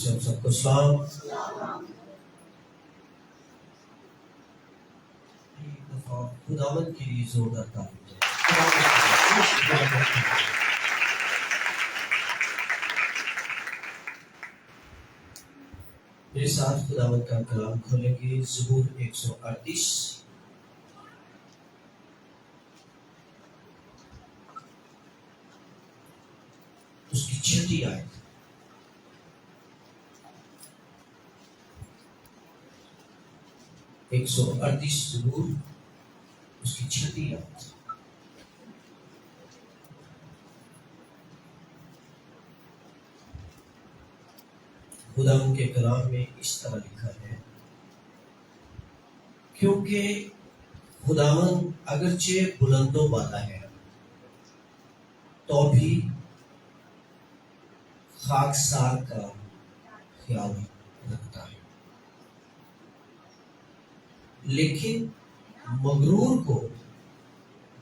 سب کو سلام۔ ایک دفعہ خداوند کے لیے زوردار تعریف ہے۔ میرے ساتھ خداوند کا کلام کھولیں گے زبور 138 اس کی 6 آیت۔ ایک سو 38 زبور اس کی 6 آیت۔ خداوند کے کلام میں اس طرح لکھا ہے، کیونکہ خداوند اگرچہ بلند و بالا ہے تو بھی خاکسار کا خیال رکھتا ہے، لیکن مغرور کو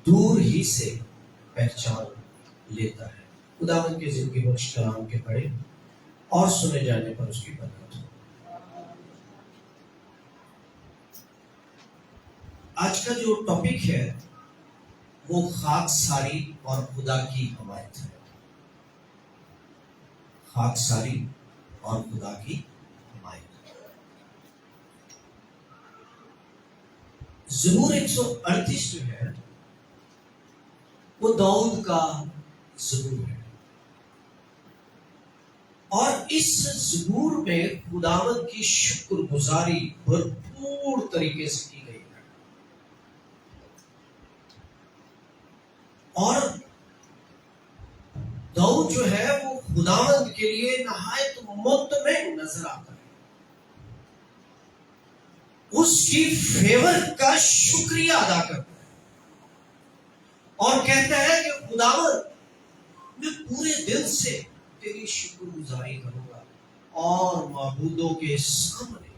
دور ہی سے پہچان لیتا ہے۔ خداوند کے زندگی بخش کلام کے پڑھے اور سنے جانے پر اس کی برکت ہو۔ آج کا جو ٹاپک ہے وہ خاکساری اور خدا کی حمایت ہے۔ خاکساری اور خدا کی حمایت۔ زبور 138 جو ہے وہ داؤد کا زبور ہے، اور اس زبور میں خداوند کی شکر گزاری بھرپور طریقے سے کی گئی ہے، اور داؤد جو ہے وہ خداوند کے لیے نہایت مطمئن نظر آتا ہے، اس کی فیور کا شکریہ ادا کرتا ہے اور کہتا ہے کہ خداوند میں پورے دل سے تیری شکر گزاری کروں گا اور معبودوں کے سامنے،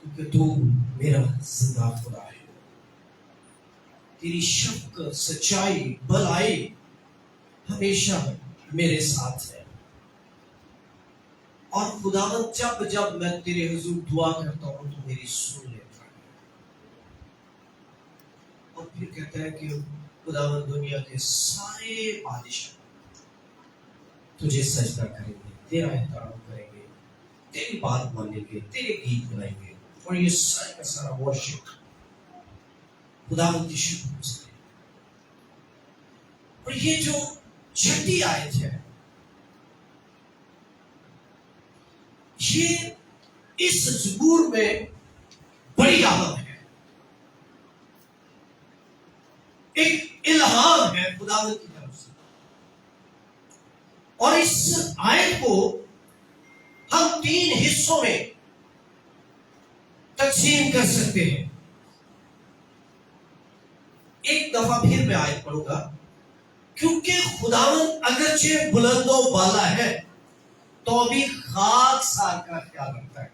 کیونکہ تو میرا زندہ خدا ہے، تیری شفقت سچائی بھلائی ہمیشہ میرے ساتھ ہے، اور خداوند جب میں تیرے حضور دعا کرتا ہوں تو میری سن لیتا ہے۔ اور پھر کہتا ہے کہ خداوند دنیا کے سارے بادشاہ تجھے سجدہ کریں گے، تیرا احترام کریں گے، تیری بات مانیں گے، تیرے گیت گائیں گے، اور یہ سارا کا سارا ورشپ خداوند کی شکر گزاری۔ اور یہ جو 6 آیت ہے یہ اس زبور میں بڑی اہم ہے، ایک الہام ہے خداوند کی طرف سے، اور اس آیت کو ہم 3 حصوں میں تقسیم کر سکتے ہیں۔ ایک دفعہ پھر میں آیت پڑھوں گا، کیونکہ خداوند اگرچہ بلند و بالا ہے تو بھی خاکسار کا خیال رکھتا ہے،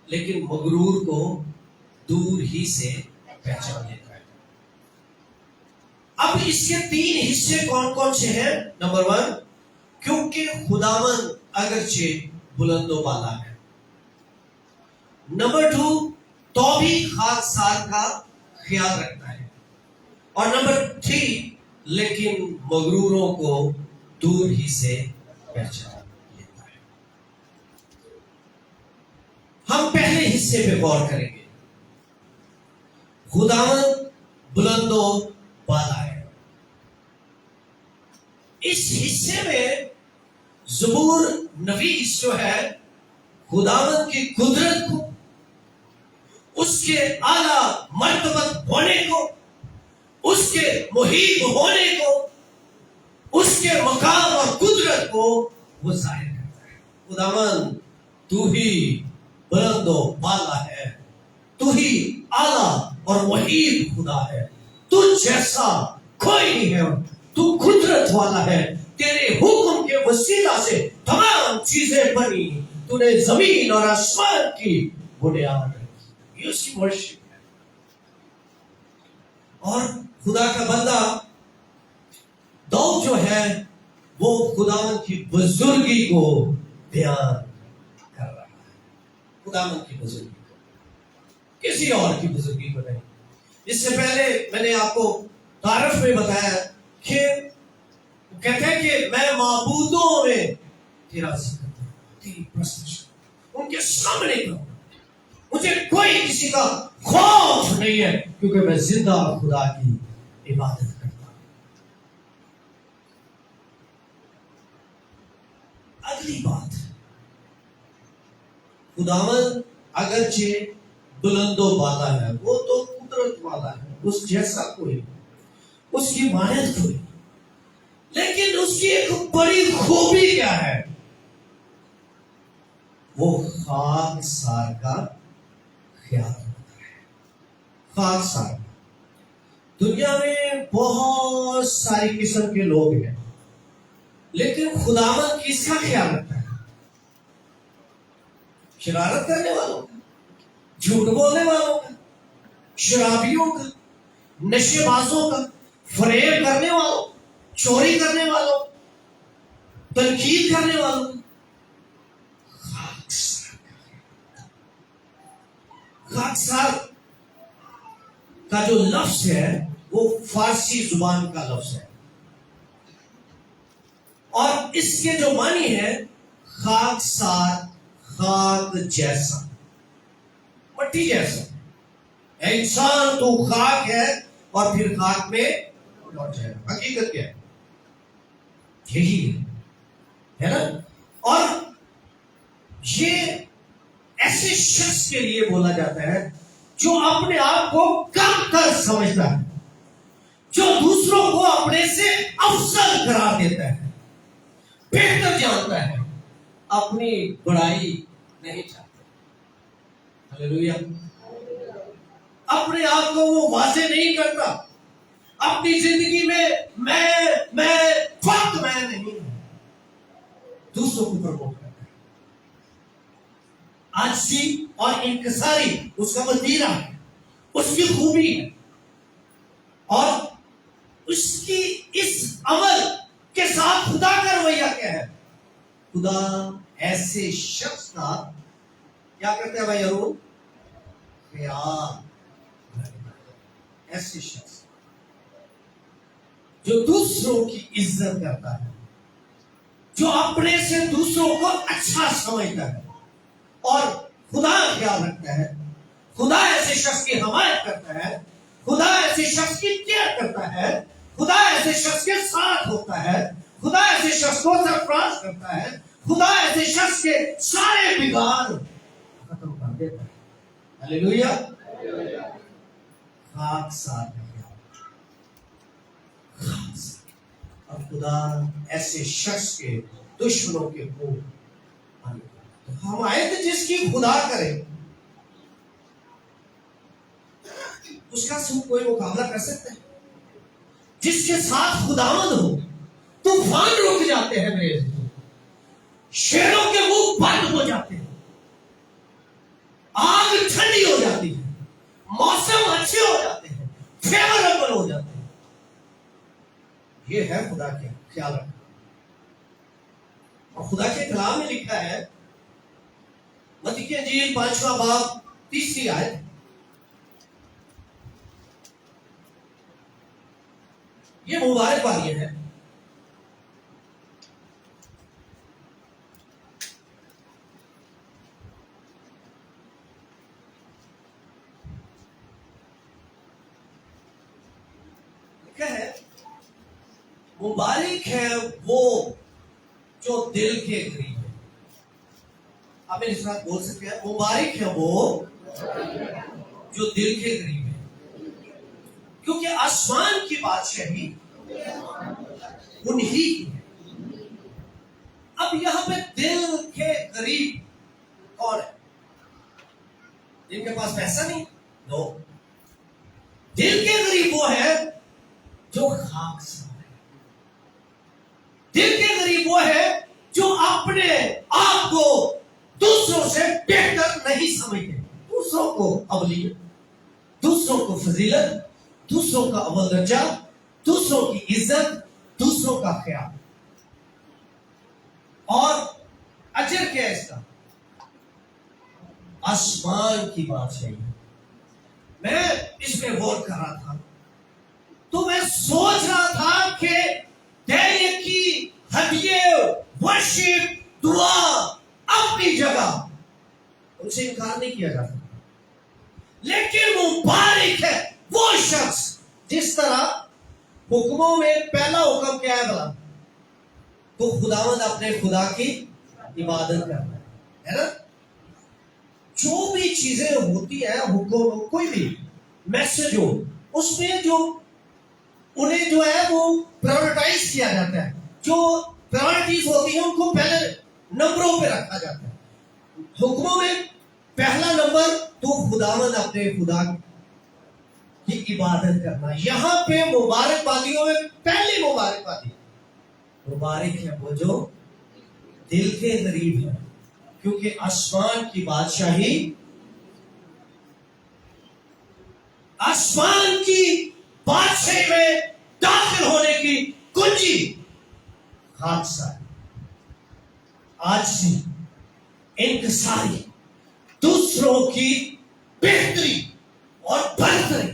لیکن مغرور کو دور ہی سے پہچان لیتا ہے۔ اب اس کے 3 حصے کون کون سے ہیں؟ نمبر 1، کیونکہ خداوند اگرچہ بلند و بالا ہے۔ نمبر 2، تو بھی خاکسار کا خیال رکھتا ہے۔ اور نمبر 3، لیکن مغروروں کو دور ہی سے پہچان لیتا ہے۔ ہم پہلے حصے پہ غور کریں گے۔ خداوند بلند و بالا ہے۔ اس حصے میں زبور نویس جو ہے خداوند کی قدرت کو، اس کے اعلیٰ مرتبت ہونے کو، اس کے محیط ہونے کو، اس کے مقام اور قدرت کو وہ ظاہر کرتا ہے۔ خداوند تو ہی بلند و بالا ہے، تو ہی اعلیٰ اور محیط خدا ہے، تو جیسا کوئی نہیں ہے، تو قدرت والا ہے، تیرے حکم کے وسیلہ سے تمام چیزیں بنی، تو نے زمین اور آسمان کی بنیاد رکھی۔ یہ اس کی ورشپ ہے۔ اور خدا کا بندہ داؤد جو ہے وہ خداوند کی بزرگی کو بیان کر رہا ہے. خداوند کی بزرگی کو, کسی اور کی بزرگی کو نہیں. اس سے پہلے میں نے آپ کو تعارف میں بتایا کہ کہتے ہیں کہ میں معبودوں میں تیرا ذکر کرتا ہوں, تیری پرستش ان کے سامنے کروں. مجھے کوئی کسی کا خوف نہیں ہے, کیونکہ میں زندہ خدا کی عبادت کرتا ہوں. اگلی بات, خداوند اگرچہ بلند و بالا ہے, وہ تو قدرت والا ہے, اس جیسا کوئی, اس کی مانند کوئی, لیکن اس کی ایک بڑی خوبی کیا ہے, وہ خاکسار کا خیال رکھتا ہے. خاکسار, دنیا میں بہت ساری قسم کے لوگ ہیں, لیکن خداوند کس کا خیال رکھتا ہے؟ شرارت کرنے والوں کا, جھوٹ بولنے والوں کا, شرابیوں کا, نشے بازوں کا, فریب کرنے والوں, چوری کرنے والوں, تنقید کرنے والوں. خاکسار کا جو لفظ ہے وہ فارسی زبان کا لفظ ہے, اور اس کے جو معنی ہے خاکسار, خاک جیسا, مٹی جیسا. انسان تو خاک ہے اور پھر خاک میں لوٹ جائے گا. حقیقت کیا ہے؟ یہی ہے نا. اور یہ ایسے شخص کے لیے بولا جاتا ہے جو اپنے آپ کو کم تر سمجھتا ہے, جو دوسروں کو اپنے سے افضل قرار دیتا ہے, بہتر جانتا ہے, اپنی بڑائی نہیں چاہتا. ہلیلویا. اپنے آپ کو وہ واضح نہیں کرتا, اپنی زندگی میں فقط میں نہیں ہوں, دوسروں کو پرموٹ کرتا ہے. عاجزی اور انکساری اس کا وتیرہ ہے, اس کی خوبی ہے, اور اس کی اس عمل کے ساتھ خدا کا رویہ کیا ہے؟ خدا ایسے شخص کا کیا کرتے ہیں بھائی ارون؟ خیال. ایسے شخص جو دوسروں کی عزت کرتا ہے, جو اپنے سے دوسروں کو اچھا سمجھتا ہے, اور خدا خیال رکھتا ہے. خدا ایسے شخص کی حمایت کرتا ہے, خدا ایسے شخص کی کیئر کرتا ہے, خدا ایسے شخص کے ساتھ ہوتا ہے, خدا ایسے شخص کو سرفراز کرتا ہے, خدا ایسے شخص کے سارے بگاڑ ختم کر دیتا ہے. ہلیلویا. خاکسار کا خیال. اور خدا ایسے شخص کے دشمنوں کے منہ, حمایت جس کی خدا کرے اس کا سب کوئی مقابلہ کر سکتا ہے؟ جس کے ساتھ خداوند ہو طوفان رک جاتے ہیں, میرے شیروں کے منہ بند ہو جاتے ہیں, آگ ٹھنڈی ہو جاتی ہے, موسم اچھے ہو جاتے ہیں, فیوریبل ہو جاتے ہیں. یہ ہے خدا کا خیال رکھنا. اور خدا کے کلام میں لکھا ہے, متی کی انجیل 5واں باب 30 آیت, یہ مبارک والی ہے. لکھا ہے مبارک ہے وہ جو دل کے قریب ہے. آپ اس بات بول سکتے ہیں, مبارک ہے وہ جو دل کے قریب ہے, کیونکہ آسمان کی بادشاہی انہی کی ہے. اب یہاں پہ دل کے قریب کون ہے؟ جن کے پاس پیسہ نہیں؟ نو. دل کے قریب وہ ہے جو خاکسار ہے. دل کے قریب وہ ہے جو اپنے آپ کو دوسروں سے بہتر نہیں سمجھتے, دوسروں کو اولیت, دوسروں کو فضیلت, دوسروں کا اول درجہ, دوسروں کی عزت, دوسروں کا خیال. آسمان کی بادشاہی. میں اس میں غور کر رہا تھا تو میں سوچ رہا تھا کہ دیر کی ہدیے ورشپ دعا اپنی جگہ ان سے انکار نہیں کیا جاتا، لیکن مبارک ہے وہ شخص جس طرح حکموں میں پہلا حکم کیا ہے بلا تو خداوند اپنے خدا کی عبادت کرنا ہے نا. جو بھی چیزیں ہوتی ہیں حکم کوئی بھی میسج ہو اس میں جو انہیں جو ہے وہ پرائورٹائز کیا جاتا ہے، جو پرائورٹیز ہوتی ہیں ان کو پہلے نمبروں پہ رکھا جاتا ہے. حکموں میں پہلا نمبر تو خداوند اپنے خدا کی عبادت کرنا. یہاں پہ مبارک بادیوں میں پہلی مبارک بادی مبارک ہے وہ جو دل کے قریب ہے، کیونکہ آسمان کی بادشاہی، آسمان کی بادشاہی میں داخل ہونے کی کنجی حادثہ ہے. آج سے انکساری، دوسروں کی بہتری اور برتری.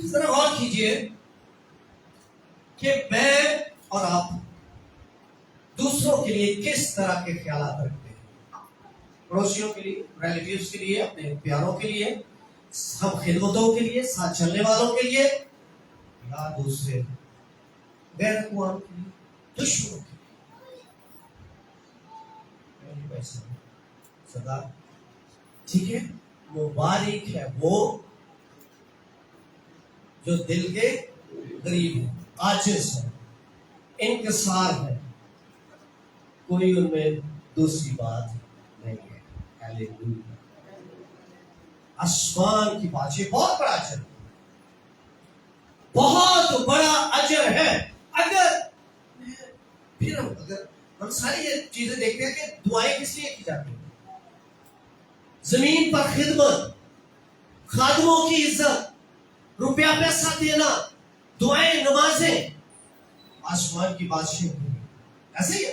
ذرا غور کیجئے کہ میں اور آپ دوسروں کے لیے کس طرح کے خیالات رکھتے ہیں. پڑوسیوں کے لیے، ریلیٹیوز کے لیے، اپنے پیاروں کے لیے، ہم خدمتوں کے لیے، ساتھ چلنے والوں کے لیے، یا دوسرے غیر اقوام کے لیے، دشمنوں کے لیے. صدا ٹھیک ہے. مبارک ہے وہ جو دل کے قریب ہے، عاجز ہے، انکسار ہے، کوئی ان میں دوسری بات نہیں ہے. ہیلیلویا. آسمان کی بادشاہی بہت بڑا اجر، بہت بڑا اجر ہے. اگر ہم ساری یہ چیزیں دیکھتے ہیں کہ دعائیں کس لیے کی جاتی ہیں. زمین پر خدمت، خادموں کی عزت، روپیہ پیسہ دینا، دعائیں، نمازیں، آسمان کی بادشاہی. ایسے ہی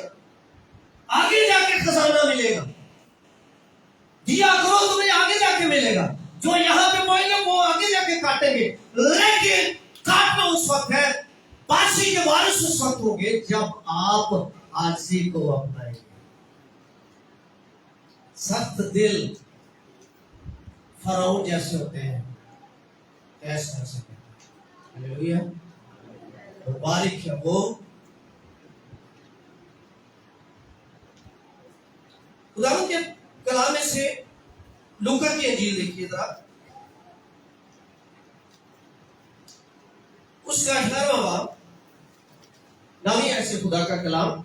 آگے جا کے خزانہ ملے گا. دیا کرو تمہیں آگے جا کے ملے گا. جو یہاں پہ بولیں گے وہ آگے جا کے کاٹیں گے، لیکن کاٹنا اس وقت ہے، بادشاہی کے وارث اس وقت ہوں گے جب آپ عاجزی کو اپنائیں گے. سخت دل فرعون جیسے ہوتے ہیں ایسا کر سکتے ہیں. ہلیلویا. مبارک ہے وہ خداوند کے کلام میں سے لوکا کی انجیل دیکھیے ذرا، اس کا 18واں باب. نام ہی ایسے خدا کا کلام.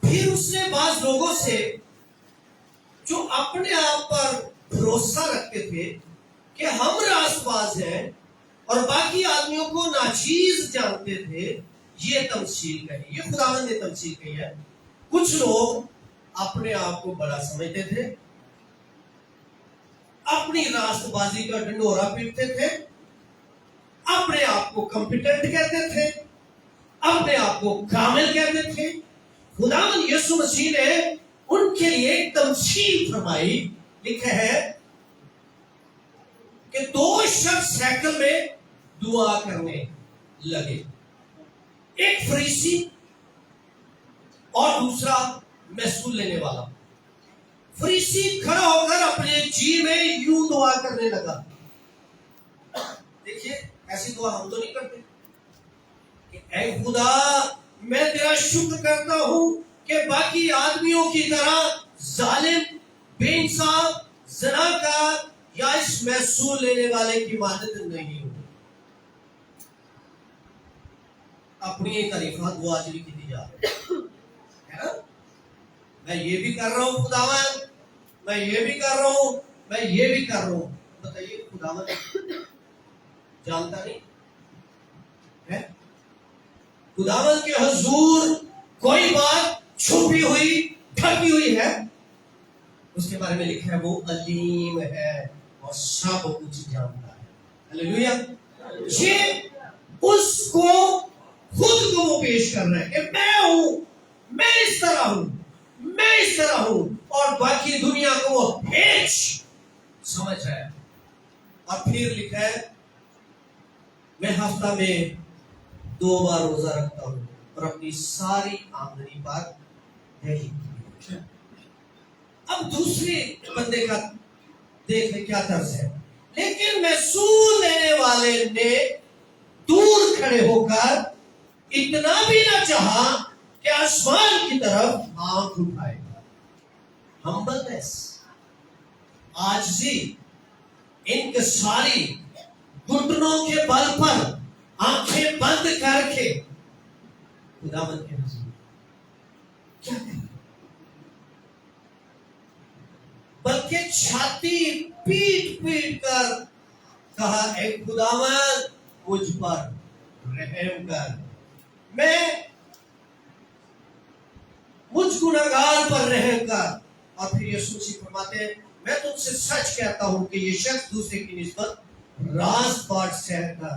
پھر اس نے بعض لوگوں سے جو اپنے آپ پر بھروسہ رکھتے تھے کہ ہم راست باز ہیں اور باقی آدمیوں کو ناچیز جانتے تھے، یہ تمثیل کہی، یہ خداوند نے تمثیل کہی ہے. کچھ لوگ اپنے آپ کو بڑا سمجھتے تھے، اپنی راست بازی کا ڈنڈورا پیٹتے تھے، اپنے آپ کو کمپیٹنٹ کہتے تھے، اپنے آپ کو کامل کہتے تھے. خداوند یسوع مسیح نے ان کے لیے ایک تمثیل فرمائی. لکھا ہے کہ دو شخص ہیکل میں دعا کرنے لگے، ایک فریسی اور دوسرا محصول لینے والا. فریسی کھڑا ہو کر اپنے جی میں یوں دعا کرنے لگا. دیکھیے ایسی دعا ہم تو نہیں کرتے کہ اے خدا میں تیرا شکر کرتا ہوں کہ باقی آدمیوں کی طرح ظالم، بے انصاف، زناکار یا اس محصول لینے والے کی مدد نہیں ہوں. اپنی ایک تعریفات وہ آج بھی کی جا رہی ہے نا. میں یہ بھی کر رہا ہوں خداوند، میں یہ بھی کر رہا ہوں، میں یہ بھی کر رہا ہوں. بتائیے خداوند جانتا نہیں ہے؟ خداوند کے حضور کوئی بات چھپی ہوئی، ڈھکی ہوئی ہے؟ اس کے بارے میں لکھا ہے وہ علیم ہے اور سب کچھ جانتا ہے. ہلیلویا. یہ اس کو خود کو وہ پیش کر رہے ہیں کہ میں ہوں، میں اس طرح ہوں، میں اس طرح ہوں، اور باقی دنیا کو وہ ہیچ سمجھ رہا ہے۔ اور پھر لکھا ہے میں ہفتہ میں 2 بار روزہ رکھتا ہوں اور اپنی ساری آمدنی پر دہی۔ اب دوسرے بندے کا دیکھ لیں کیا طرز ہے۔ لیکن محصول دینے والے نے دور کھڑے ہو کر اتنا بھی نہ چاہا کہ آسمان کی طرف آنکھ اٹھائے۔ ہمبلنس، عاجزی، انکساری، گھٹنوں کے بل پر آنکھیں بند کر کے خداوند کے حضور کیا کریں، بلکہ چھاتی پیٹ پیٹ کر کہا اے خداوند مجھ پر رحم کر، میں مجھ گناہگار پر رحم کر۔ اور پھر یسوع مسیح فرماتے ہیں میں تم سے سچ کہتا ہوں کہ یہ شخص دوسرے کی نسبت راز بات سہ کر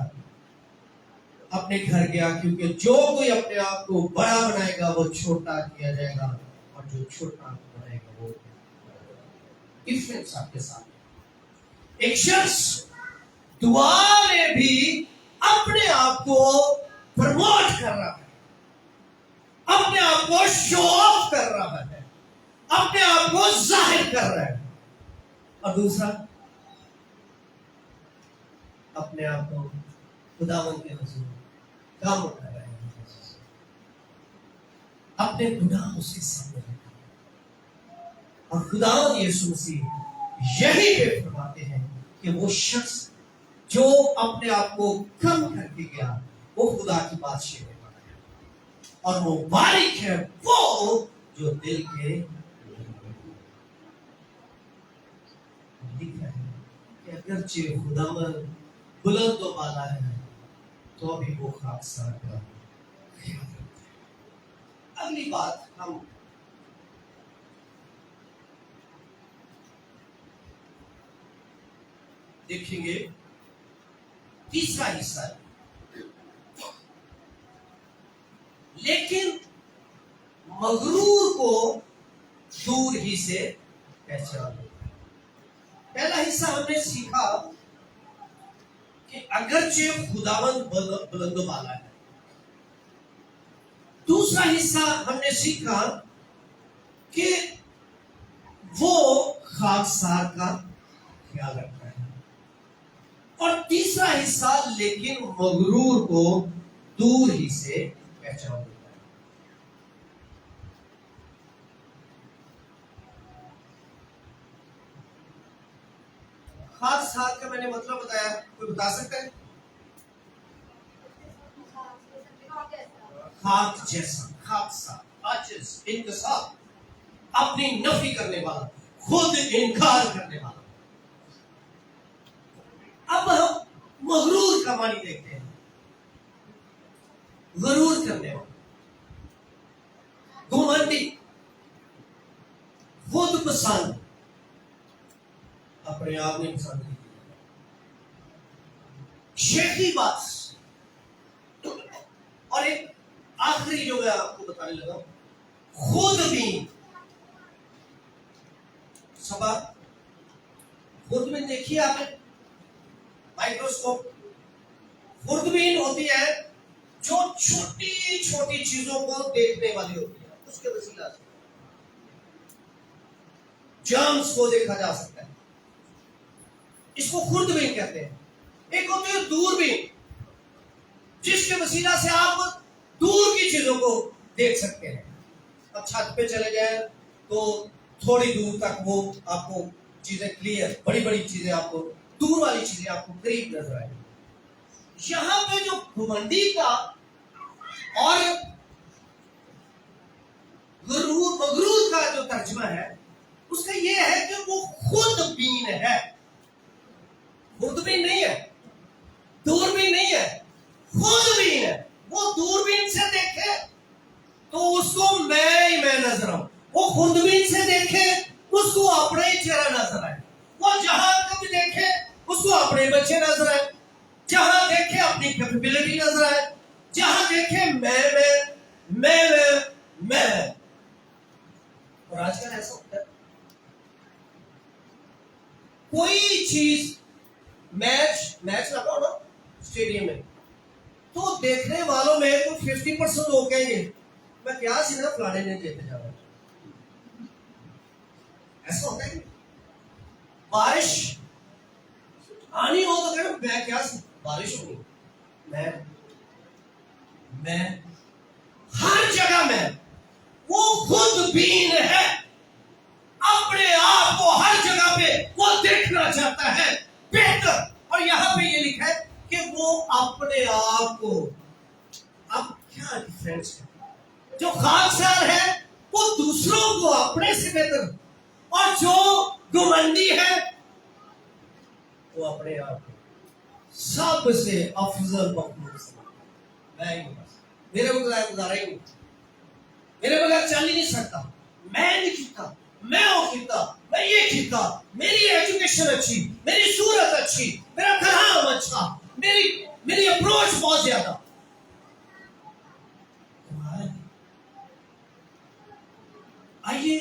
اپنے گھر گیا، کیونکہ جو کوئی اپنے آپ کو بڑا بنائے گا وہ چھوٹا کیا جائے گا، اور جو چھوٹا بنائے گا وہ ڈفرنس آپ کے ساتھ۔ ایک شخص دعا میں بھی اپنے آپ کو پروموٹ کر رہا ہے، اپنے آپ کو شو آف کر رہا ہے، اپنے آپ کو ظاہر کر رہا ہے، اور دوسرا اپنے آپ کو خداوند کے حضور کم اٹھا رہا ہے، اپنے گناہوں سے سامنے رکھا ہے۔ اور خداوند یسوع مسیح یہی پہ فرماتے ہیں کہ وہ شخص جو اپنے آپ کو کم کر کے گیا وہ خدا کی بادشاہی میں بنا ہے، اور مبارک ہے وہ جو دل کے لکھا ہے کہ اگرچہ خداوند بلند و بالا ہے تو بھی وہ خاکسار کا خیال رکھتا ہے۔ اگلی بات ہم دیکھیں گے، تیسرا حصہ ہے، لیکن مغرور کو دور ہی سے پہچان۔ پہلا حصہ ہم نے سیکھا کہ اگرچہ خداوند بلند و بالا ہے۔ دوسرا حصہ ہم نے سیکھا کہ وہ خاکسار کا خیال رکھتا ہے، اور تیسرا حصہ لیکن مغرور کو دور ہی سے پہچان دیتا ہے۔ خاکسار کا میں نے مطلب بتایا، کوئی بتا سکتا ہے؟ خاک جیسا، خاکسار، عاجز، انکسار، اپنی نفی کرنے والا، خود انکار کرنے والا۔ اب ہم مغرور کا معنی دیکھتے ہیں۔ غرور کرنے والا، گھمنڈی، خود پسند، اپنے آپ میں پسند نہیں، شیخی باز۔ اور ایک آخری جو میں آپ کو بتانے لگا، خود بین۔ سبا خود بین دیکھیے آپ نے مائکروسکوپ، خود بین ہوتی ہے جو چھوٹی چھوٹی چیزوں کو دیکھنے والی ہوتی ہے، اس کے وسیلہ سے جرمز کو دیکھا جا سکتا ہے، اس کو خود بین کہتے ہیں۔ ایک ہوتی ہے دور بین، جس کے وسیلہ سے آپ دور کی چیزوں کو دیکھ سکتے ہیں۔ اب چھت پہ چلے جائیں تو تھوڑی دور تک وہ آپ کو چیزیں کلیئر، بڑی بڑی چیزیں آپ کو، دور والی چیزیں آپ کو قریب نظر آئیں۔ یہاں پہ جو گھمنڈی کا اور مغرور کا جو ترجمہ ہے اس کا یہ ہے کہ وہ خود بین ہے، خود بین نہیں ہے، دور بین نہیں ہے، خود بین ہے۔ وہ دور بین سے دیکھے تو اس کو میں نظر آؤں، وہ خود بین سے دیکھے اس کو اپنا ہی چہرہ نظر آئے، وہ جہاں کبھی دیکھے اس کو اپنے بچے نظر آئے، جہاں دیکھے اپنی کیپیبلٹی نظر آئے، جہاں دیکھیں میں اور آج کل ایسا ہوتا ہے کوئی چیز میچ لگاؤ نا اسٹیڈیم میں تو دیکھنے والوں میں تو 50% لوگ کہیں گے میں کیا سی نا فلانے نے دیتے جا رہا ہوں. ایسا ہوتا ہے بارش آنی ہو تو کہ میں کیا سی بارش ہونی میں ہر جگہ میں وہ خود بین ہے اپنے آپ کو ہر جگہ پہ وہ دیکھنا چاہتا ہے بہتر. اور یہاں پہ یہ لکھا ہے کہ وہ اپنے آپ کو اب کیا ڈیفرنس ہے جو خاکسار ہے وہ دوسروں کو اپنے سے بہتر اور جو گمنڈی ہے وہ اپنے آپ کو سب سے افضل مخلوق میں میرے بغیر گزارا ہی نہیں میرے بغیر چل ہی نہیں سکتا میں نہیں کھیتا میں وہ کھیتا میں یہ کھیتا میری ایجوکیشن اچھی میری صورت اچھی میرا کلام اچھا میری اپروچ بہت زیادہ. آئیے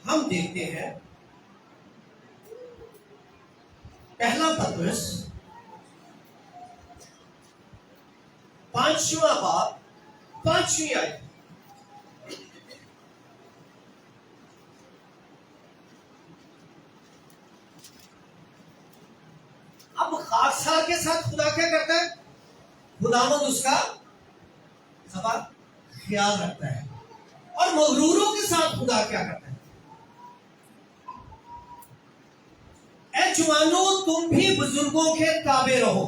ہم دیکھتے ہیں پہلا پترس 5واں باب 5ویں آیت. اب خاکسار کے ساتھ خدا کیا کرتا ہے خداوند اس کا سبا خیال رکھتا ہے اور مغروروں کے ساتھ خدا کیا کرتا ہے اے جوانوں تم بھی بزرگوں کے تابع رہو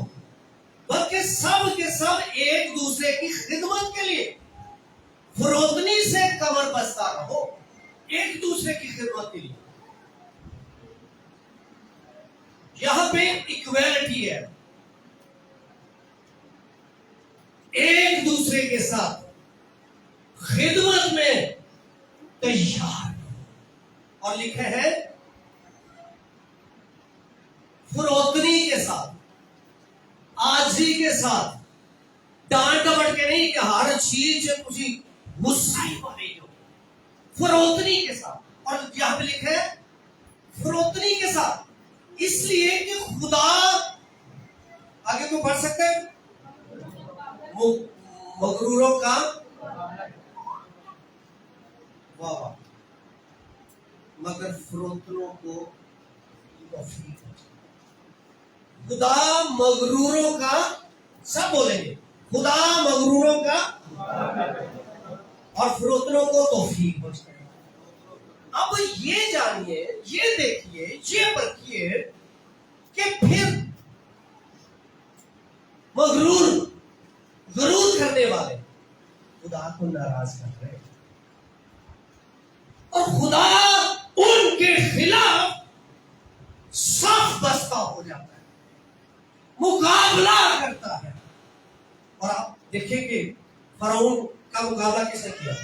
بلکہ سب کے سب ایک دوسرے کی خدمت کے لیے فروتنی سے کمر بستہ رہو ایک دوسرے کی خدمت کے لیے. یہاں پہ ایکویلٹی ہے ایک دوسرے کے ساتھ خدمت میں تیار اور لکھے ہیں فروتنی کے ساتھ عاجزی کے ساتھ ڈانٹ ڈپٹ کے نہیں کہ ہر چیز سے کسی غصہ ہی بنے ہو فروتنی کے ساتھ. اور یہاں پہ لکھے ہے فروتنی کے ساتھ اس لیے کہ خدا آگے تو پڑھ سکتے ہیں مغروروں کا واہ مگر فروتنوں کو خدا مغروروں کا سب بولیں گے خدا مغروروں کا اور فروتنوں کو توفیق بخشتا ہے. اب یہ جانیے یہ دیکھیے یہ پرکھیے کہ پھر غرور کرنے والے خدا کو ناراض کر رہے اور خدا ان کے خلاف صف بستہ ہو جاتا ہے مقابلہ کرتا ہے. اور آپ دیکھیں کہ فرعون کا مقابلہ کس نے کیا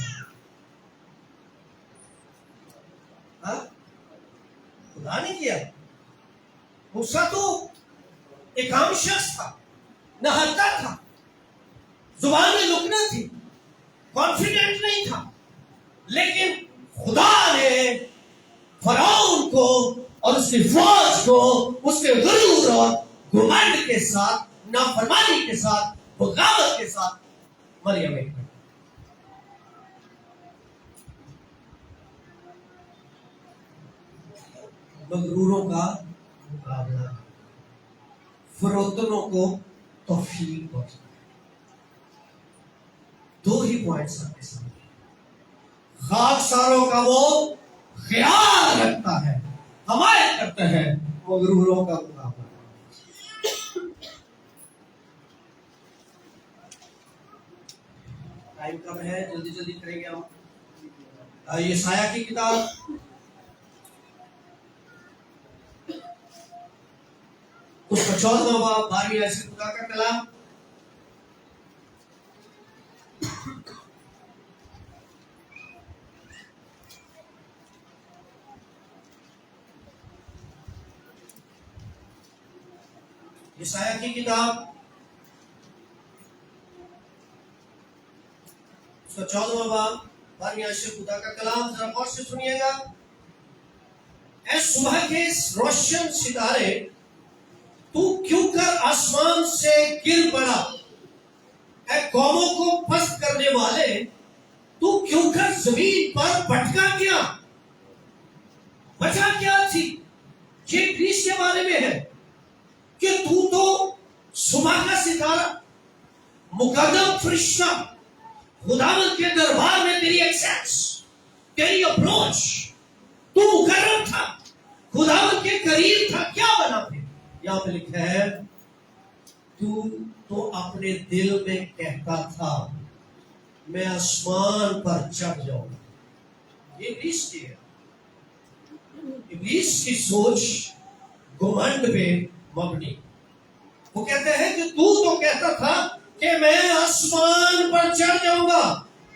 خدا نے کیا. موسیٰ تو ایک عام شخص تھا نہتا تھا زبان میں لکنا تھی کانفیڈنٹ نہیں تھا لیکن خدا نے فرعون کو اور اس کی فوج کو اس کے غرور اور گھمنڈ کے ساتھ نافرمانی کے ساتھ بغاوت کے ساتھ مریم ایک مغروروں کا مقابلہ فروتنوں کو توفیق بخشتا ہے. دو ہی پوائنٹس آپ کے سامنے خاکساروں کا وہ خیال رکھتا ہے حمایت کرتا ہے مغروروں کا مقابلہ. ٹائم کم ہے جلدی جلدی کریں گے ہم. یسایہ کی کتاب اس کا 14واں باب 12ویں آیت سے خدا کا کلام. یسایہ کی کتاب اس کا 14واں باب 12ویں آیت سے خدا کا کلام ذرا غور سے سنیے گا. اے صبح کے روشن ستارے تو کیوں کر آسمان سے گر پڑا، اے قوموں کو پست کرنے والے تو کیوں کر زمین پر بھٹکا گیا. وجہ کیا تھی؟ یہ ابلیس کے بارے میں ہے کہ تو صبح کا ستارہ، مقدم فرشتہ، خداوند کے دربار میں تیری ایکسیس، تیری اپروچ، تو مقرب تھا، خداوند کے قریب تھا. کیا بنا پھر؟ یہاں پہ لکھا ہے تو اپنے دل میں کہتا تھا میں آسمان پر چڑھ جاؤں گا. یہ ابلیس کی ہے. ابلیس کی سوچ گھمنڈ پہ مبنی. وہ کہتے ہیں کہ تو کہتا تھا کہ میں آسمان پر چڑھ جاؤں گا،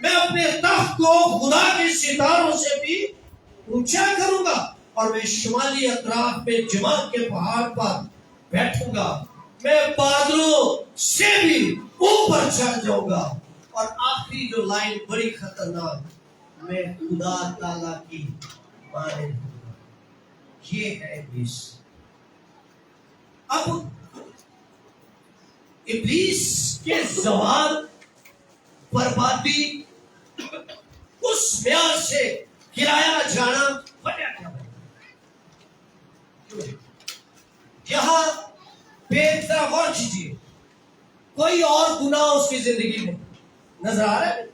میں اپنے تخت کو خدا کے ستاروں سے بھی اونچا کروں گا، اور میں شمالی اطراف میں جماعت کے پہاڑ پر بیٹھوں گا، میں بادلوں سے بھی اوپر چڑھ جاؤں گا. اور آخری جو لائن بڑی خطرناک، میں خدا تعالیٰ کی مانند ہوں گا. یہ ہے ابلیس. اب ابلیس کے زوال، بربادی، اس معیار سے گرایا جانا وجہ کیا ہے؟ یہاں پہ ذرا غور کیجیے. کوئی اور گناہ اس کی زندگی میں نظر آ رہا ہے؟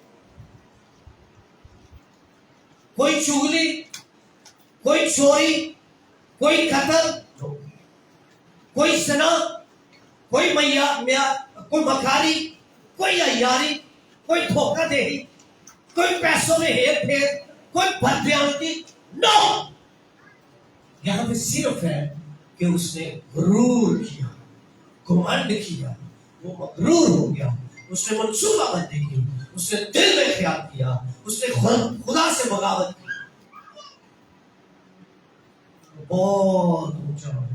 کوئی چغلی، کوئی چوری، کوئی قتل، کوئی زنا، کوئی کوئی مکاری، کوئی عیاری، کوئی دھوکہ دہی، کوئی پیسوں میں ہیر پھیر، کوئی بددیانتی. نو، یہاں پہ صرف ہے کہ اس نے غرور کیا، گھمنڈ کیا، وہ مغرور ہو گیا، اس نے منصوبہ بندی کی، اس نے دل میں خیال کیا، اس نے خدا سے بغاوت کی. بہت اونچا ہو گیا،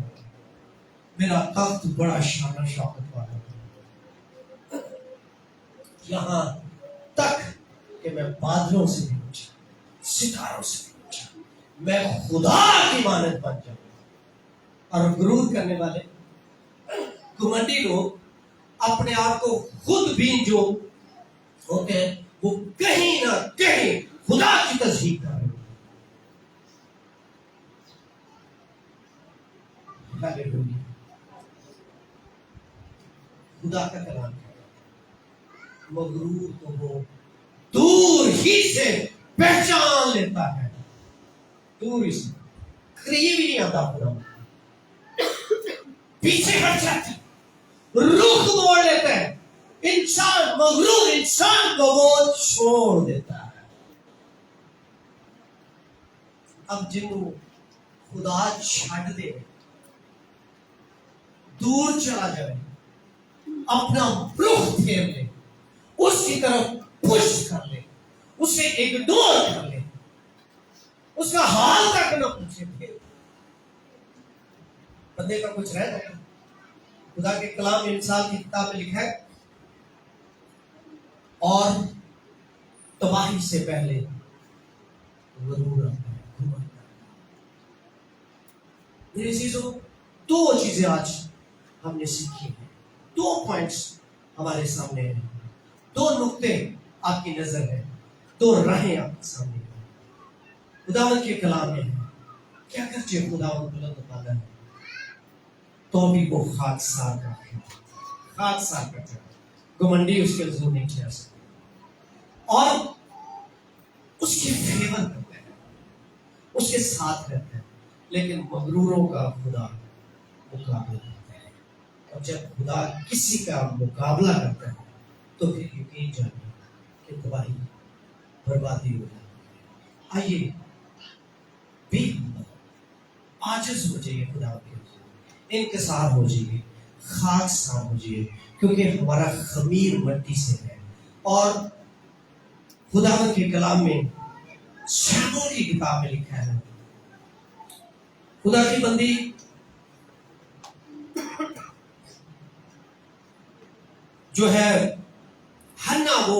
میرا تخت بڑا شان و شوکت والا ہے، یہاں تک کہ میں بادلوں سے بھی اونچا، ستاروں سے بھی اونچا، میں خدا کی مانند بن جاؤں. اور غرور کرنے والے گھمنڈی لوگ اپنے آپ کو خود بھی جو ہوتے ہیں وہ کہیں نہ کہیں خدا کی تصدیق کر رہے ہیں. خدا کا کلام مغرور تو وہ دور ہی سے پہچان لیتا ہے، دور ہی سے، قریب ہی نہیں آتا، خدا پیچھے ہٹ جاتا ہے، رخ موڑ لیتا ہے. انسان مغرور انسان کو وہ چھوڑ دیتا ہے. اب جنوں خدا چھڑ دے، دور چلا جائے، اپنا رخ پھیر لے، اس کی طرف پش کر لے، اسے اگنور کر لے، اس کا حال تک نہ پوچھے، پھر بندے کا کچھ رہ جائے. خدا کے کلام انسان کی کتاب میں لکھا ہے اور تباہی سے پہلے غرور آتا ہے، گھمنڈ آتا ہے. میری چیزوں، دو چیزیں آج ہم نے سیکھی ہیں، دو پوائنٹس ہمارے سامنے ہیں، دو نقطے آپ کی نظر ہے، دو راہیں آپ کے سامنے ہیں، خداوند کے کلام میں ہے. کیا کرتے خداوند بلند و بالا ہے تو بھی وہ خاکسار کرتے ہیں، خاکسار کرتے ہیں. گھمنڈی اس کے حضور نہیں کیا سکتے اور اس کے فیور کرتے ہیں، اس کے ساتھ رہتے ہیں. لیکن مغروروں کا خدا مقابلہ کرتا ہے، اور جب خدا کسی کا مقابلہ کرتا ہے تو پھر یقین جانیے کہ تباہی، بربادی ہو جاتی ہے. آئیے بھی عاجز ہو جائیے، خدا کے انکسار ہو جائیے، خاکسار ہو جائیے، کیونکہ ہمارا خمیر مٹی سے ہے. اور خدا کے کلام میں شاموں کی کتاب میں لکھا ہے، خدا کی بندی جو ہے ہنا، وہ